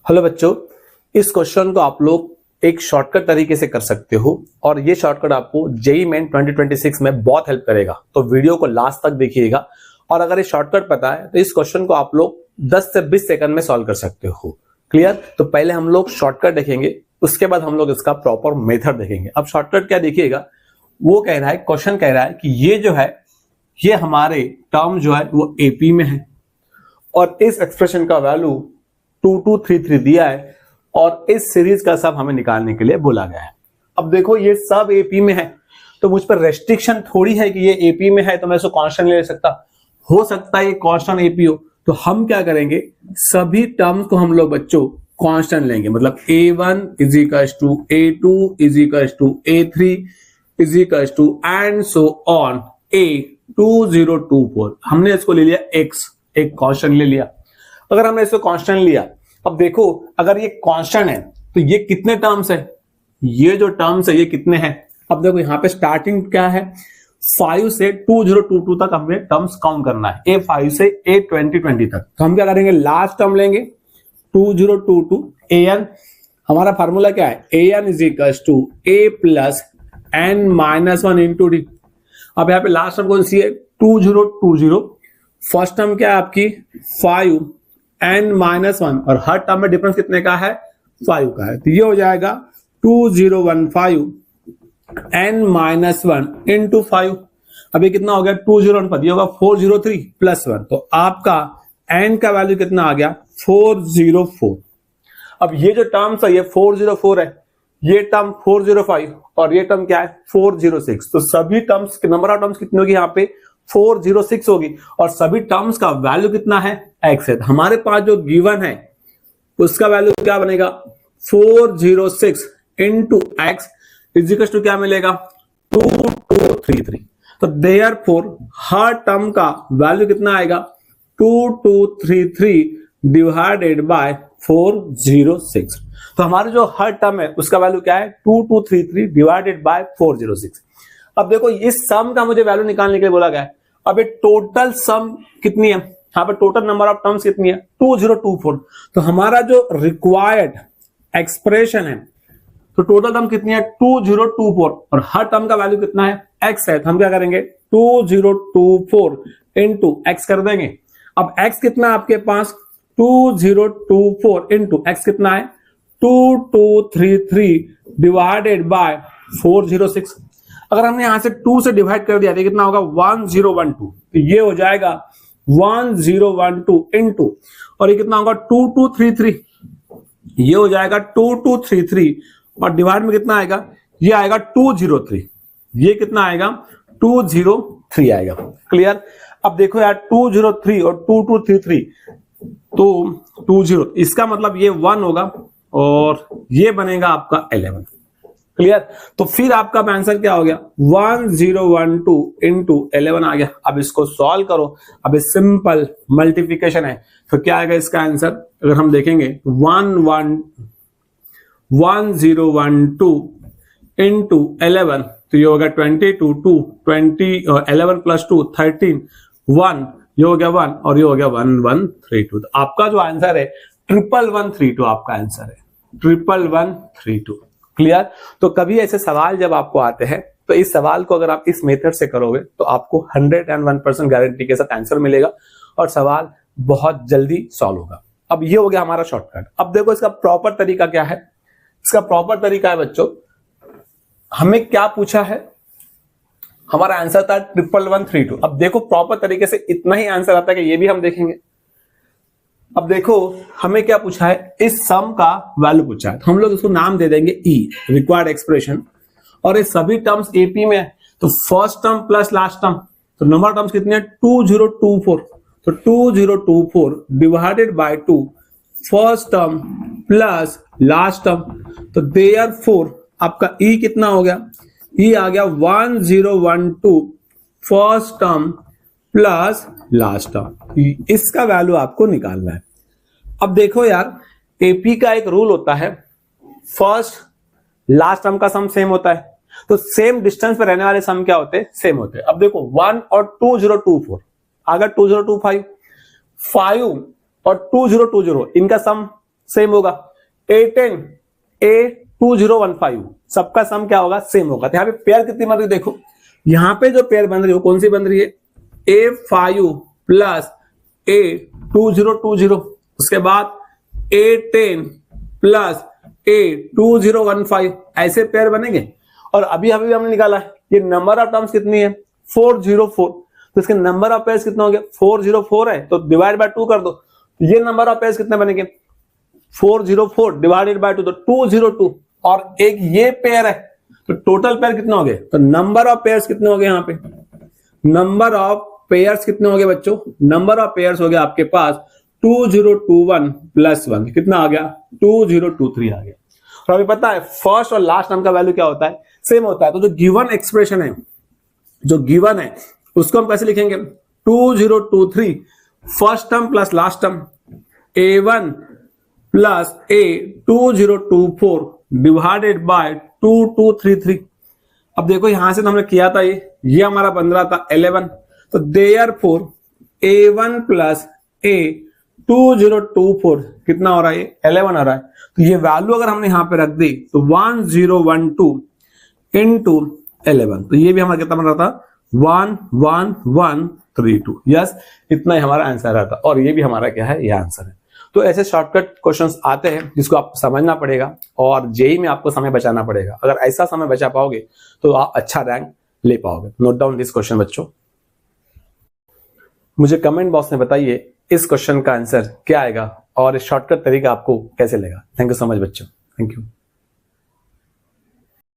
Hello बच्चों, इस question को आप लोग एक शॉर्टकट तरीके से कर सकते हो और ये शॉर्टकट आपको जेईई मेन 2026 में बहुत हेल्प करेगा। तो वीडियो को लास्ट तक देखिएगा और अगर ये शॉर्टकट पता है तो इस क्वेश्चन को आप लोग 10 से 20 सेकंड में सॉल्व कर सकते हो। क्लियर? तो पहले हम लोग शॉर्टकट देखेंगे, उसके बाद हम लोग इसका प्रॉपर मेथड देखेंगे। अब शॉर्टकट क्या देखिएगा, वो कह रहा है, क्वेश्चन कह रहा है कि ये जो है ये हमारे टर्म जो है वो एपी में है और इस एक्सप्रेशन का वैल्यू 2233 दिया है और इस सीरीज का सब हमें निकालने के लिए बोला गया है। अब देखो ये सब एपी में है तो मुझ पर रेस्ट्रिक्शन थोड़ी है कि ये एपी में है तो मैं इसको कांस्टेंट ले सकता। हो सकता है ये कांस्टेंट एपी हो, तो हम क्या करेंगे, सभी टर्म्स को हम लोग बच्चों कांस्टेंट लेंगे। मतलब a1 is equals to a2 is equals to a3 is equals to and so on a2024। हमने इसको ले लिया x, एक कांस्टेंट ले लिया। अगर हमने इसको कांस्टेंट लिया, अब देखो अगर ये कांस्टेंट है तो ये कितने टर्म्स है, ये जो टर्म्स है ये कितने हैं। अब देखो यहाँ पे स्टार्टिंग क्या है, 5 से 2022 तक हमें टर्म्स काउंट करना है, A5 से A2020 तक। तो हम क्या करेंगे, लास्ट टर्म लेंगे 2022 an। हमारा फार्मूला क्या है, an is equals to a plus n minus 1 into d. अब यहाँ पे लास्ट टर्म कौन सी है, 2020। फर्स्ट टर्म क्या है आपकी 5 n माइनस 1 और हर टर्म में डिफरेंस कितने का है, 5 का है। तो ये हो जाएगा 2015 n माइनस 1 इंटू 5। अब ये कितना हो गया 2015, ये होगा 403 प्लस 1। तो आपका n का वैल्यू कितना आ गया 404। अब ये जो टर्म्स है ये 404 है, ये टर्म 405 और ये टर्म क्या है 406। तो सभी टर्म्स के नंबर ऑफ टर्म्स कितनी होगी यहाँ पे 406 होगी और सभी टर्म्स का वैल्यू कितना है x है। हमारे पास जो गिवन है उसका वैल्यू क्या बनेगा 406 into x is equal to क्या मिलेगा 2233। तो देयरफॉर हर टर्म का वैल्यू कितना आएगा 2233 डिवाइडेड बाय 406। तो हमारे जो हर टर्म है उसका वैल्यू क्या है 2233 डिवाइडेड बाय 406। अब देखो इस सम का मुझे वैल्यू निकालने के लिए बोला गया है। अब ये टोटल सम कितनी है, यहाँ पे टोटल नंबर ऑफ टर्म्स कितनी है 2024। तो हमारा जो रिक्वायर्ड एक्सप्रेशन है तो टोटल टर्म कितनी है 2024 और हर टर्म का वैल्यू कितना है x है। तो हम क्या करेंगे 2024 इंटू एक्स कर देंगे। अब x कितना है आपके पास 2024 इंटू एक्स कितना है 2233 डिवाइडेड बाय 406। अगर हमने यहां से 2 से डिवाइड कर दिया तो कितना होगा 1012। तो ये हो जाएगा 1012 इंटू और ये कितना होगा 2233, ये हो जाएगा 2233 और डिवाइड में कितना आएगा, ये आएगा 203। ये कितना आएगा 203 आएगा। क्लियर? अब देखो यार 203 और 2233 तो 20, इसका मतलब ये 1 होगा और ये बनेगा आपका 11। क्लियर? तो फिर आपका आंसर क्या हो गया 1012 इंटू 11 आ गया। अब इसको सॉल्व करो, अब सिंपल मल्टीप्लिकेशन है तो क्या आएगा इसका आंसर, अगर हम देखेंगे 1012 इंटू 11 तो ये होगा 22 2 20 और 11 प्लस 2 13 1, ये हो गया 1 और ये हो गया 1132। तो आपका जो आंसर है 11132 आपका आंसर है 11132। क्लियर? तो कभी ऐसे सवाल जब आपको आते हैं तो इस सवाल को अगर आप इस मेथड से करोगे तो आपको 101% गारंटी के साथ आंसर मिलेगा और सवाल बहुत जल्दी सॉल्व होगा। अब ये हो गया हमारा शॉर्टकट। अब देखो इसका प्रॉपर तरीका क्या है। इसका प्रॉपर तरीका है बच्चों, हमें क्या पूछा है, हमारा आंसर था 11132। अब देखो प्रॉपर तरीके से इतना ही आंसर आता है कि ये भी हम देखेंगे। अब देखो हमें क्या पूछा है, इस सम का वैल्यू पूछा है तो हम लोग इसको नाम दे देंगे ई, रिक्वायर्ड एक्सप्रेशन। और ये सभी टर्म्स एपी में है तो first term plus last term, तो नंबर टर्म्स कितने हैं 2024। तो 2024 divided by 2 first term plus last term. तो देयरफॉर आपका ई कितना हो गया, ई आ गया 1012 first term plus last term. इसका वैल्यू आपको निकालना है। अब देखो यार एपी का एक रूल होता है, फर्स्ट लास्ट टर्म का सम सेम होता है तो सेम डिस्टेंस पे रहने वाले सम क्या होते हैं, सेम होते हैं। अब देखो 1 और 2024 अगर 2025 5 और 2020 इनका सम सेम होगा। A10 A2015 सबका सम क्या होगा, सेम होगा। तो यहाँ पे पेयर कितनी बन रही है देखो, यहाँ पे जो पेयर बन रही है कौन सी बन रही है, A5 प्लस A2020, उसके बाद A10 प्लस A2015, ऐसे पेयर बनेंगे। और अभी हमने निकाला है ये नंबर ऑफ टर्म्स कितनी है 404, तो इसके नंबर ऑफ पेयर्स कितना हो गया 404 है, तो डिवाइड बाय 2 कर दो, ये नंबर ऑफ पेयर्स कितने बनेंगे 404 डिवाइडेड बाय 2 तो 202, और एक ये पेयर है तो टोटल पेयर कितना हो गए, तो नंबर ऑफ पेयर्स कितने हो गए, यहाँ पे नंबर ऑफ पेयर्स कितने हो गए बच्चों, नंबर ऑफ पेयर्स हो गया आपके पास 2021 प्लस 1 कितना आ गया 2023 आ गया। और अभी पता है फर्स्ट और लास्ट टर्म का वैल्यू क्या होता है, सेम होता है। तो जो गिवन एक्सप्रेशन है, जो गिवन है उसको हम कैसे लिखेंगे 2023 first term plus last term A1 plus A2024 divided by 2233। अब देखो यहां से तो हमने किया था ये हमारा बन रहा था 11, तो देयरफॉर A1 प्लस A2024 कितना हो रहा है 11 आ रहा है। तो ये वैल्यू अगर हमने यहां पे रख दी तो 1012 इंटू 11, तो ये भी हमारा कितना बन रहा था 11132। यस, इतना ही हमारा आंसर रहता, और ये भी हमारा क्या है, ये आंसर है। तो ऐसे शॉर्टकट क्वेश्चंस आते हैं जिसको आपको समझना पड़ेगा, और जेई में आपको समय बचाना पड़ेगा। अगर ऐसा समय बचा पाओगे तो आप अच्छा रैंक ले पाओगे। नोट डाउन दिस क्वेश्चन बच्चों। मुझे कमेंट बॉक्स में बताइए इस क्वेश्चन का आंसर क्या आएगा और इस शॉर्टकट तरीका आपको कैसे लगा। थैंक यू सो मच बच्चों, थैंक यू।